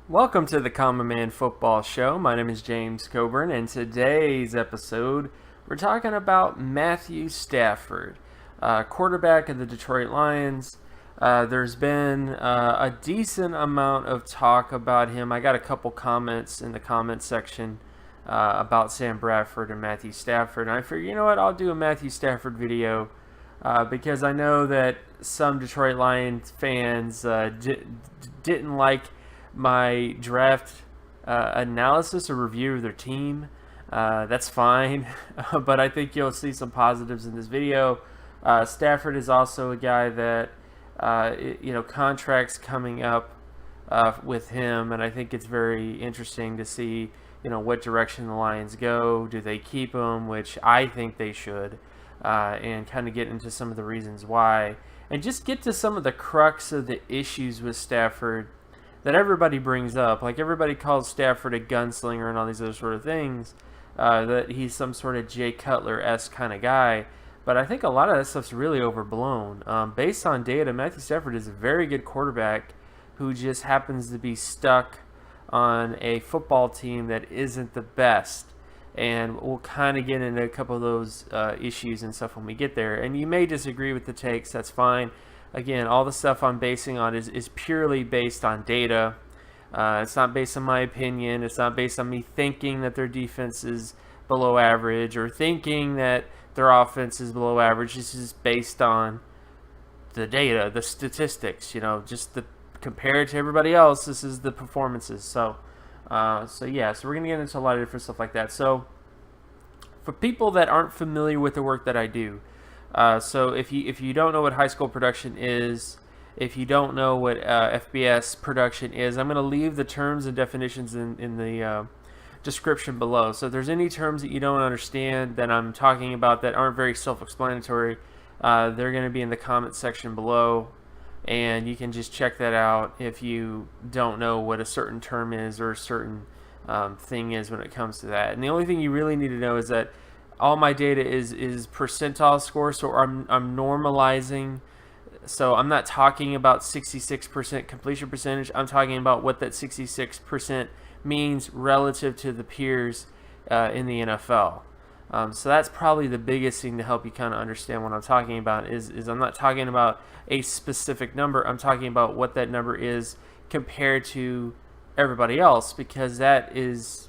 Welcome to the Common Man Football Show. My name is James Coburn, and today's episode, we're talking about Matthew Stafford, quarterback of the Detroit Lions. There's been a decent amount of talk about him. I got a couple comments in the comment section about Sam Bradford and Matthew Stafford, and I figured, you know what, I'll do a Matthew Stafford video because I know that some Detroit Lions fans didn't like my draft analysis or review of their team. That's fine, but I think you'll see some positives in this video. Stafford is also a guy that contracts coming up with him, and I think it's very interesting to see what direction the Lions go. Do they keep him, which I think they should, and kind of get into some of the reasons why, and just get to some of the crux of the issues with Stafford that everybody brings up. Like, everybody calls Stafford a gunslinger and all these other sort of things, that he's some sort of Jay Cutler-esque kind of guy. But I think a lot of that stuff's really overblown. Based on data, Matthew Stafford is a very good quarterback who just happens to be stuck on a football team that isn't the best. And we'll kind of get into a couple of those issues and stuff when we get there. And you may disagree with the takes, that's fine. Again, all the stuff I'm basing on is purely based on data. It's not based on my opinion. It's not based on me thinking that their defense is below average or thinking that their offense is below average. This is based on the data, the statistics, just compared to everybody else. This is the performances. So we're going to get into a lot of different stuff like that. So for people that aren't familiar with the work that I do, so if you don't know what high school production is, if you don't know what FBS production is, I'm going to leave the terms and definitions in the description below. So if there's any terms that you don't understand that I'm talking about that aren't very self-explanatory, they're going to be in the comment section below, and you can just check that out if you don't know what a certain term is or a certain thing is when it comes to that. And the only thing you really need to know is that all my data is percentile score, so I'm normalizing. So I'm not talking about 66% completion percentage. I'm talking about what that 66% means relative to the peers in the NFL. So that's probably the biggest thing to help you kind of understand what I'm talking about. Is I'm not talking about a specific number. I'm talking about what that number is compared to everybody else, because that just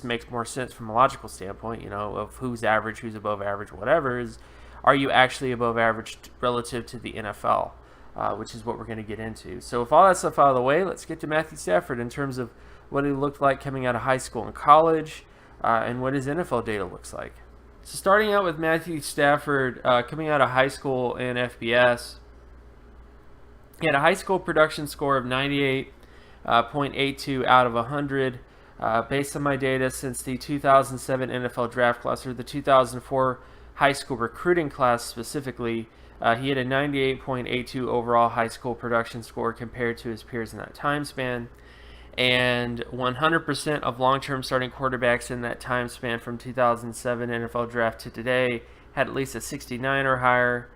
makes more sense from a logical standpoint, of who's average, who's above average, whatever. Are you actually above average relative to the NFL, which is what we're going to get into. So with all that stuff out of the way, let's get to Matthew Stafford in terms of what he looked like coming out of high school and college, and what his NFL data looks like. So starting out with Matthew Stafford coming out of high school in FBS, he had a high school production score of 98.82 out of 100. Based on my data since the 2007 NFL draft class, or the 2004 high school recruiting class specifically, he had a 98.82 overall high school production score compared to his peers in that time span. And 100% of long-term starting quarterbacks in that time span from 2007 NFL draft to today had at least a 69 or higher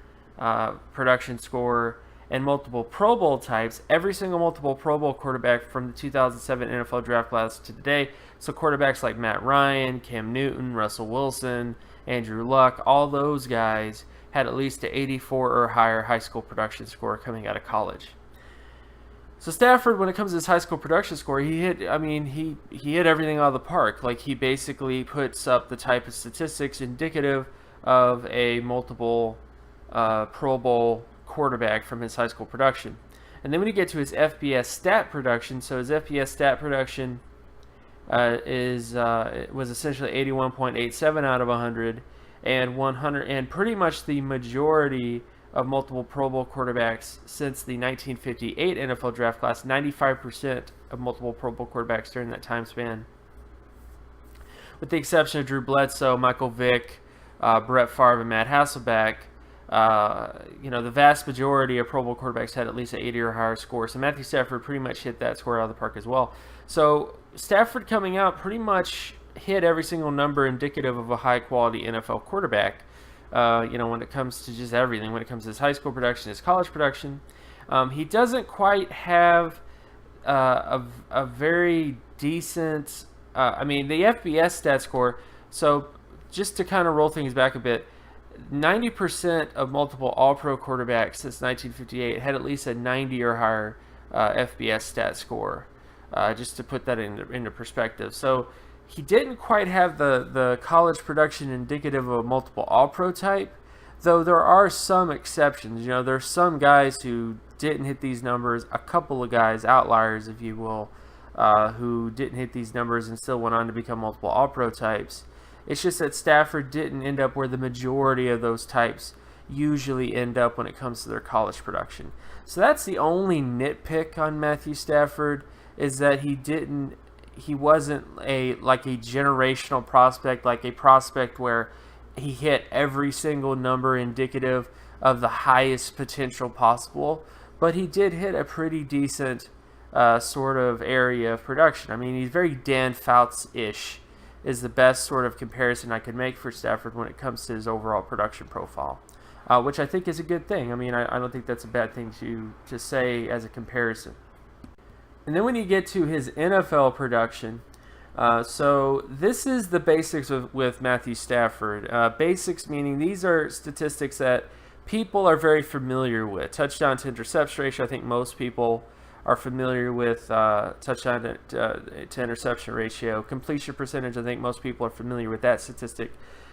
production score. And multiple Pro Bowl types, every single multiple Pro Bowl quarterback from the 2007 NFL draft class to today. So quarterbacks like Matt Ryan, Cam Newton, Russell Wilson, Andrew Luck, all those guys had at least an 84 or higher high school production score coming out of college. So Stafford, when it comes to his high school production score, he hit everything out of the park. Like, he basically puts up the type of statistics indicative of a multiple Pro Bowl quarterback from his high school production. And then when you get to his FBS stat production, so his FBS stat production was essentially 81.87 out of 100, and pretty much the majority of multiple Pro Bowl quarterbacks since the 1958 NFL draft class, 95% of multiple Pro Bowl quarterbacks during that time span. With the exception of Drew Bledsoe, Michael Vick, Brett Favre, and Matt Hasselbeck, the vast majority of Pro Bowl quarterbacks had at least an 80 or higher score. So Matthew Stafford pretty much hit that score out of the park as well. So Stafford coming out pretty much hit every single number indicative of a high-quality NFL quarterback. When it comes to just everything, when it comes to his high school production, his college production, he doesn't quite have a very decent. The FBS Stat Score. So just to kind of roll things back a bit, 90% of multiple All-Pro quarterbacks since 1958 had at least a 90 or higher FBS Stat Score. Just to put that into perspective. So he didn't quite have the college production indicative of a multiple All-Pro type, though there are some exceptions. There's some guys who didn't hit these numbers, a couple of guys, outliers if you will, who didn't hit these numbers and still went on to become multiple All-Pro types. It's just that Stafford didn't end up where the majority of those types usually end up when it comes to their college production. So that's the only nitpick on Matthew Stafford, is that he wasn't a generational prospect, like a prospect where he hit every single number indicative of the highest potential possible, but he did hit a pretty decent sort of area of production. He's very Dan Fouts-ish is the best sort of comparison I could make for Stafford when it comes to his overall production profile, which I think is a good thing. I don't think that's a bad thing to say as a comparison. And then when you get to his NFL production, so this is the basics with Matthew Stafford. Basics meaning these are statistics that people are very familiar with. Touchdown to interception ratio, I think most people are familiar with touchdown to interception ratio. Completion percentage, I think most people are familiar with that statistic.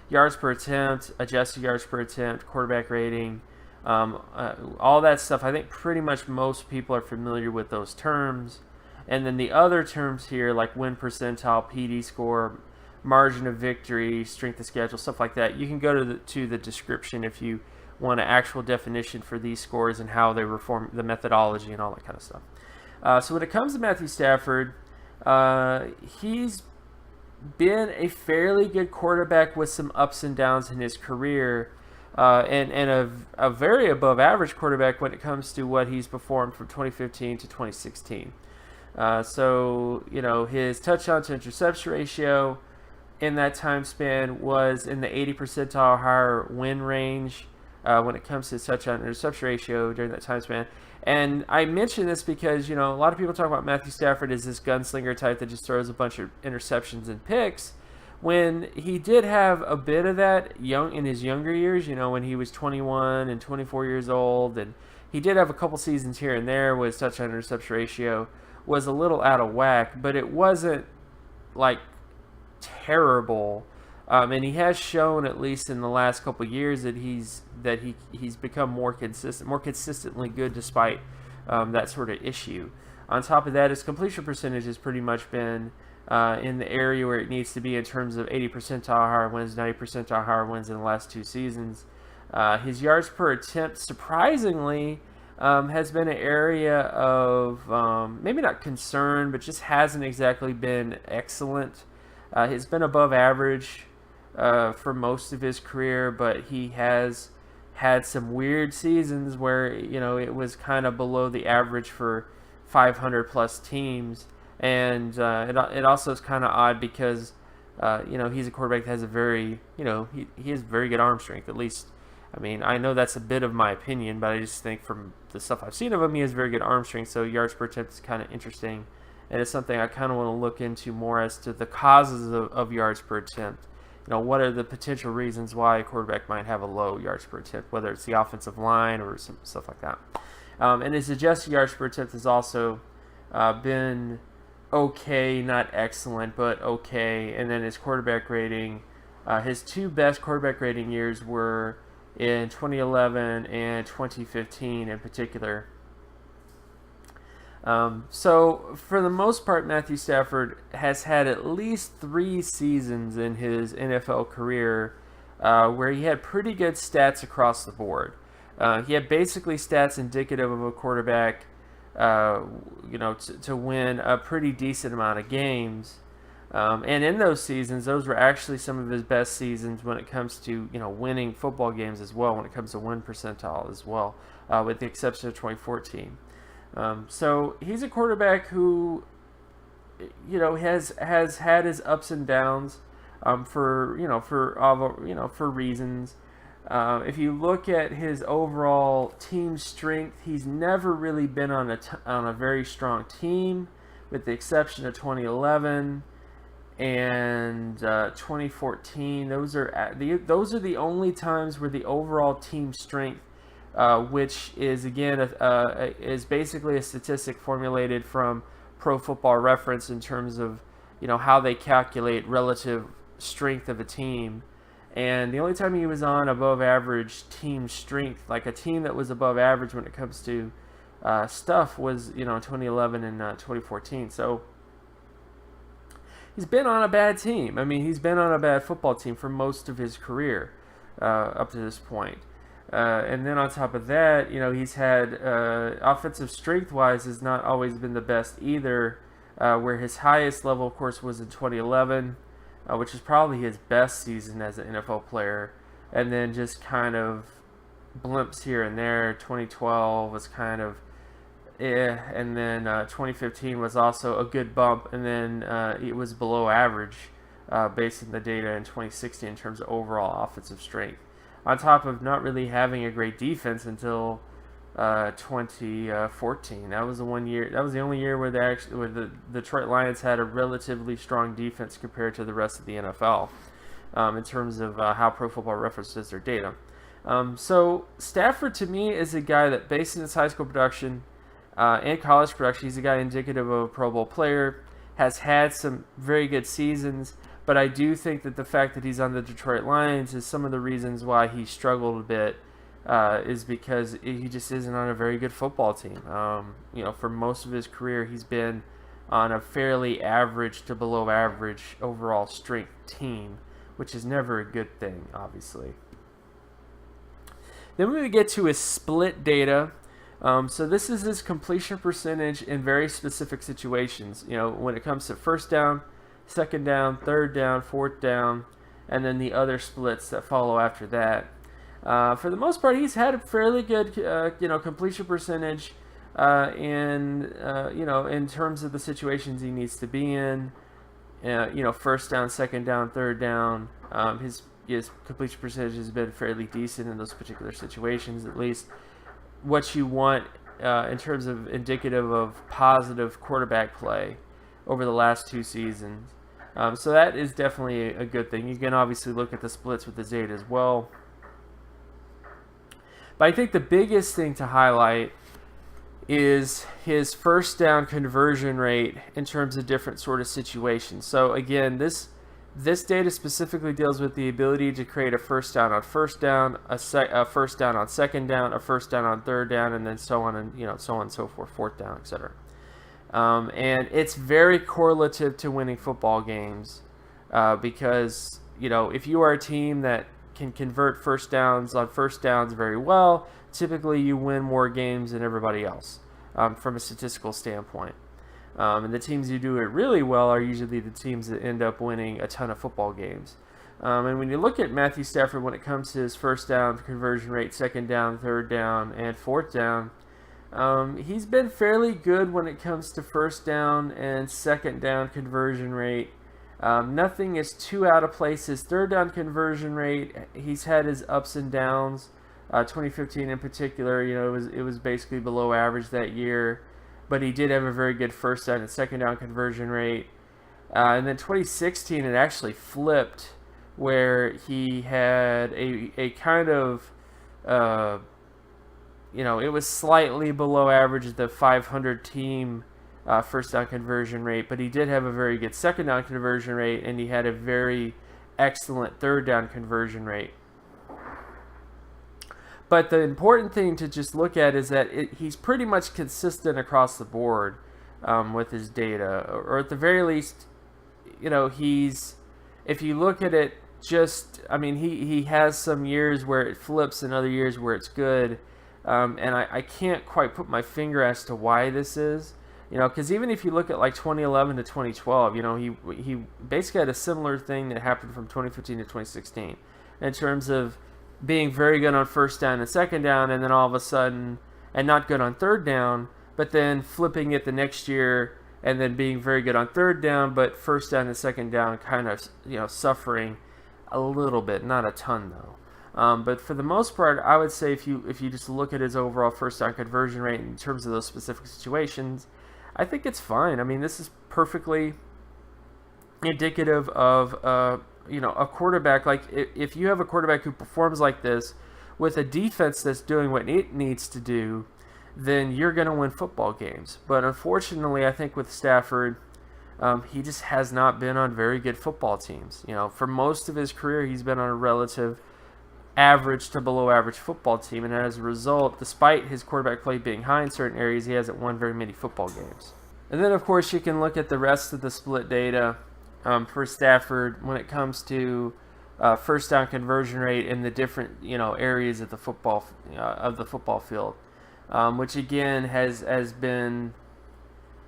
Yards per attempt, adjusted yards per attempt, quarterback rating, all that stuff. I think pretty much most people are familiar with those terms. And then the other terms here, like win percentile, PD score, margin of victory, strength of schedule, stuff like that. You can go to the description if you want an actual definition for these scores and how they reform the methodology and all that kind of stuff. So when it comes to Matthew Stafford, he's been a fairly good quarterback with some ups and downs in his career, and a very above average quarterback when it comes to what he's performed from 2015 to 2016. His touchdown to interception ratio in that time span was in the 80 percentile higher win range when it comes to his touchdown to interception ratio during that time span. And I mention this because, a lot of people talk about Matthew Stafford as this gunslinger type that just throws a bunch of interceptions and picks, when he did have a bit of that in his younger years, when he was 21 and 24 years old, and he did have a couple seasons here and there where his touchdown to interception ratio was a little out of whack, but it wasn't terrible. And he has shown, at least in the last couple of years, that he's become more consistently good despite that sort of issue. On top of that, his completion percentage has pretty much been in the area where it needs to be in terms of 80 percentile higher wins, 90 percentile higher wins in the last two seasons. His yards per attempt, surprisingly, has been an area of maybe not concern, but just hasn't exactly been excellent. He's been above average for most of his career, but he has had some weird seasons where it was kind of below the average for 500 plus teams, and it also is kind of odd because he's a quarterback that has a very he has very good arm strength. At least, I know that's a bit of my opinion, but I just think from the stuff I've seen of him, he has very good arm strength. So yards per attempt is kind of interesting, and it's something I kind of want to look into more as to the causes of yards per attempt. What are the potential reasons why a quarterback might have a low yards per attempt, whether it's the offensive line or some stuff like that. And his adjusted yards per attempt has also been okay, not excellent, but okay. And then his quarterback rating, his two best quarterback rating years were in 2011 and 2015 in particular. So for the most part, Matthew Stafford has had at least 3 seasons in his NFL career where he had pretty good stats across the board. He had basically stats indicative of a quarterback, to win a pretty decent amount of games. And in those seasons, those were actually some of his best seasons when it comes to winning football games as well. When it comes to win percentile as well, with the exception of 2014. So he's a quarterback who, has had his ups and downs, for reasons. If you look at his overall team strength, he's never really been on a very strong team, with the exception of 2011 and 2014. Those are the only times where the overall team strength, which is again is basically a statistic formulated from Pro Football Reference in terms of how they calculate relative strength of a team. And the only time he was on above average team strength, like a team that was above average when it comes to stuff, was 2011 and 2014. So he's been on a bad team. I mean, he's been on a bad football team for most of his career up to this point. And then on top of that, he's had offensive strength-wise has not always been the best either, where his highest level, of course, was in 2011, which is probably his best season as an NFL player, and then just kind of blimps here and there. 2012 was kind of and then 2015 was also a good bump, and then it was below average based on the data in 2016 in terms of overall offensive strength. On top of not really having a great defense until 2014. That was the one year. That was the only year where the Detroit Lions had a relatively strong defense compared to the rest of the NFL, in terms of how Pro Football Reference does their data. So Stafford, to me, is a guy that, based on his high school production and college production, he's a guy indicative of a Pro Bowl player. Has had some very good seasons. But I do think that the fact that he's on the Detroit Lions is some of the reasons why he struggled a bit, is because he just isn't on a very good football team. For most of his career, he's been on a fairly average to below average overall strength team, which is never a good thing, obviously. Then we get to his split data. So this is his completion percentage in very specific situations. When it comes to first down, second down, third down, fourth down, and then the other splits that follow after that. For the most part, he's had a fairly good, completion percentage, in terms of the situations he needs to be in. First down, second down, third down. His completion percentage has been fairly decent in those particular situations, at least what you want in terms of indicative of positive quarterback play over the last two seasons. So that is definitely a good thing. You can obviously look at the splits with the data as well. But I think the biggest thing to highlight is his first down conversion rate in terms of different sort of situations. So again, this data specifically deals with the ability to create a first down on first down, a first down on second down, a first down on third down, and then so on and so on and so forth, fourth down, etc. And it's very correlative to winning football games, because if you are a team that can convert first downs on first downs very well, typically you win more games than everybody else, from a statistical standpoint. And the teams who do it really well are usually the teams that end up winning a ton of football games. And when you look at Matthew Stafford when it comes to his first down conversion rate, second down, third down, and fourth down, he's been fairly good when it comes to first down and second down conversion rate. Nothing is too out of place. His third down conversion rate, he's had his ups and downs. 2015 in particular, it was basically below average that year, but he did have a very good first down and second down conversion rate. And then 2016, it actually flipped, where he had a kind of, it was slightly below average, the 500 team first down conversion rate, but he did have a very good second down conversion rate, and he had a very excellent third down conversion rate. But the important thing to just look at is that he's pretty much consistent across the board with his data, or at the very least, if you look at it, he has some years where it flips and other years where it's good. And I can't quite put my finger as to why this is. Because even if you look at like 2011 to 2012, he basically had a similar thing that happened from 2015 to 2016 in terms of being very good on first down and second down, and then all of a sudden, and not good on third down, but then flipping it the next year, and then being very good on third down, but first down and second down kind of, suffering a little bit, not a ton though. But for the most part, I would say if you just look at his overall first down conversion rate in terms of those specific situations, I think it's fine. I mean, this is perfectly indicative of a quarterback. Like if you have a quarterback who performs like this with a defense that's doing what it needs to do, then you're going to win football games. But unfortunately, I think with Stafford, he just has not been on very good football teams. For most of his career, he's been on a relative average to below average football team, and as a result, despite his quarterback play being high in certain areas, he hasn't won very many football games. And then of course you can look at the rest of the split data for Stafford when it comes to first down conversion rate in the different areas of the football field, which again has been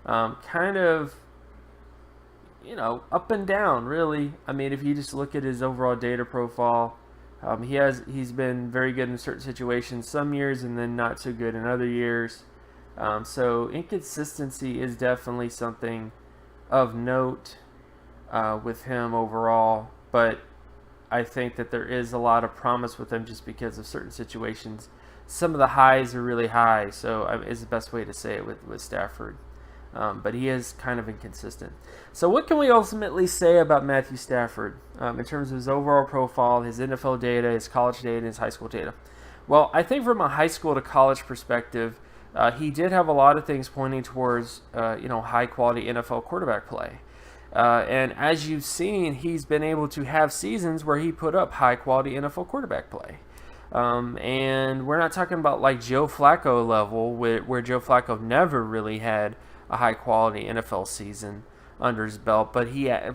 kind of up and down really. I mean, if you just look at his overall data profile, he's been very good in certain situations some years and then not so good in other years. So inconsistency is definitely something of note with him overall, but I think that there is a lot of promise with him just because of certain situations. Some of the highs are really high, so is the best way to say it with Stafford. But he is kind of inconsistent. So what can we ultimately say about Matthew Stafford in terms of his overall profile, his NFL data, his college data, and his high school data? Well, I think from a high school to college perspective, he did have a lot of things pointing towards high-quality NFL quarterback play. And as you've seen, he's been able to have seasons where he put up high-quality NFL quarterback play. And we're not talking about like Joe Flacco level, where Joe Flacco never really had a high-quality NFL season under his belt, but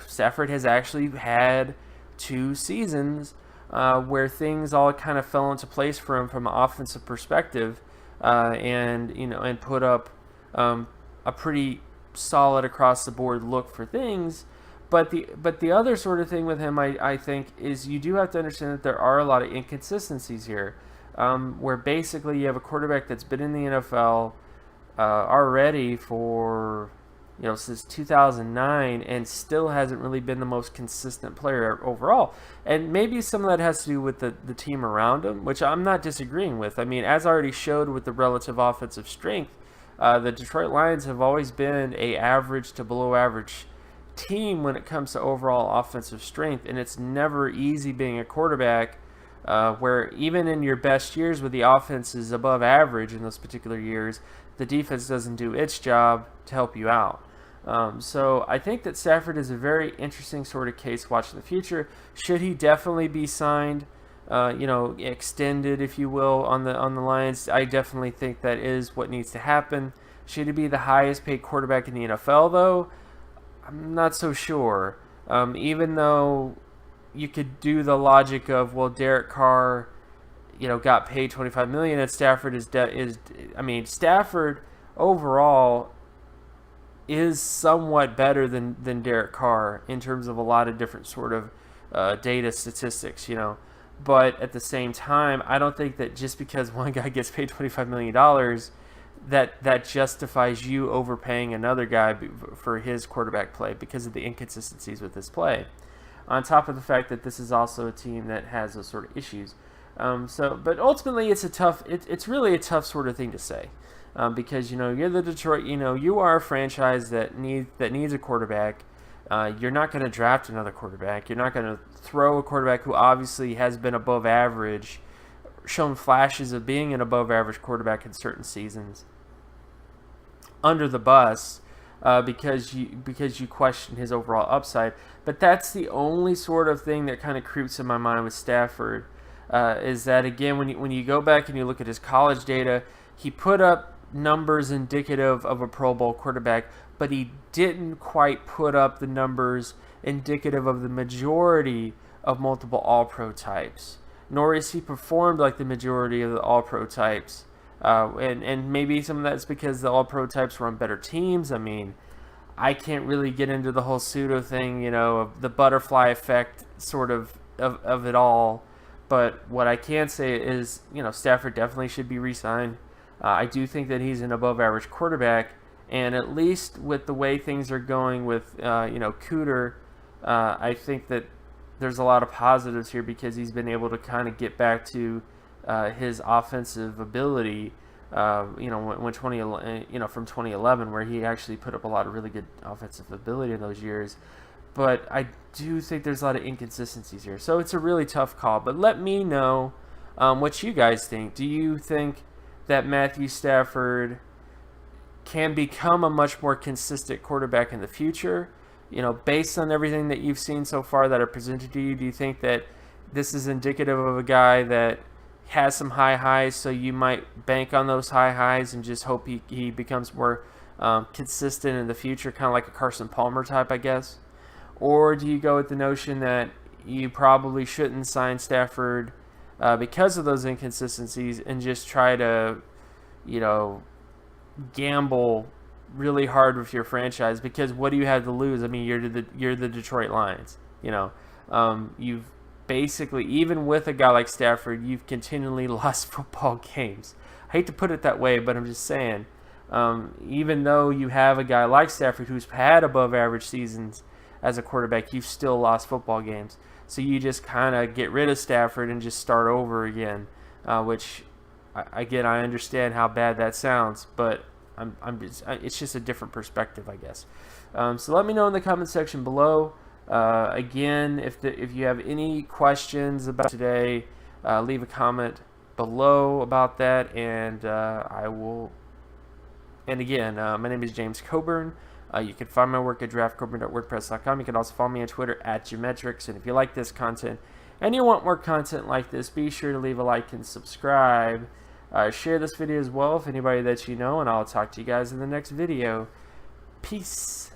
Stafford has actually had 2 seasons where things all kind of fell into place for him from an offensive perspective, and put up a pretty solid across the board look for things. But the other sort of thing with him, I think, is you do have to understand that there are a lot of inconsistencies here, where basically you have a quarterback that's been in the NFL already for since 2009 and still hasn't really been the most consistent player overall. And maybe some of that has to do with the team around him, which I'm not disagreeing with. I mean, as I already showed with the relative offensive strength, the Detroit Lions have always been a average to below average team when it comes to overall offensive strength, and it's never easy being a quarterback where even in your best years where the offense is above average in those particular years, the defense doesn't do its job to help you out. So I think that Stafford is a very interesting sort of case watching the future. Should he definitely be signed, extended, if you will, on the Lions? I definitely think that is what needs to happen. Should he be the highest paid quarterback in the NFL, though? I'm not so sure. Even though you could do the logic of, well, Derek Carr, got paid $25 million, and Stafford Stafford overall is somewhat better than Derek Carr in terms of a lot of different sort of data statistics, But at the same time, I don't think that just because one guy gets paid $25 million, that justifies you overpaying another guy for his quarterback play because of the inconsistencies with his play. On top of the fact that this is also a team that has those sort of issues. But ultimately, it's really a tough sort of thing to say. Because you're the Detroit, you are a franchise that needs a quarterback. You're not going to draft another quarterback. You're not going to throw a quarterback who obviously has been above average, shown flashes of being an above average quarterback in certain seasons, under the bus because you question his overall upside. But that's the only sort of thing that kind of creeps in my mind with Stafford, is that again when you go back and you look at his college data, he put up numbers indicative of a Pro Bowl quarterback, but he didn't quite put up the numbers indicative of the majority of multiple All-Pro types, nor is he performed like the majority of the All-Pro types And maybe some of that's because the all-pro types were on better teams. I mean, I can't really get into the whole pseudo thing, of the butterfly effect sort of it all. But what I can say is, Stafford definitely should be re-signed. I do think that he's an above-average quarterback, and at least with the way things are going with, Cooter, I think that there's a lot of positives here because he's been able to kind of get back to his offensive ability. When 2011, from 2011, where he actually put up a lot of really good offensive ability in those years. But I do think there's a lot of inconsistencies here. So it's a really tough call. But let me know what you guys think. Do you think that Matthew Stafford can become a much more consistent quarterback in the future? Based on everything that you've seen so far that are presented to you, do you think that this is indicative of a guy that has some high highs, so you might bank on those high highs and just hope he becomes more consistent in the future, kind of like a Carson Palmer type, I guess? Or do you go with the notion that you probably shouldn't sign Stafford because of those inconsistencies and just try to, gamble really hard with your franchise? Because what do you have to lose? I mean, you're the Detroit Lions. You've basically, even with a guy like Stafford, you've continually lost football games. I hate to put it that way, but I'm just saying, even though you have a guy like Stafford who's had above average seasons as a quarterback, you've still lost football games. So you just kind of get rid of Stafford and just start over again, which, again, I understand how bad that sounds, but it's just a different perspective, I guess. So let me know in the comment section below. Again, if you have any questions about today, leave a comment below about that, and I will. And again, my name is James Coburn. You can find my work at draftcoburn.wordpress.com. You can also follow me on Twitter at Geometrics. And if you like this content and you want more content like this, be sure to leave a like and subscribe. Share this video as well with anybody that you know, and I'll talk to you guys in the next video. Peace.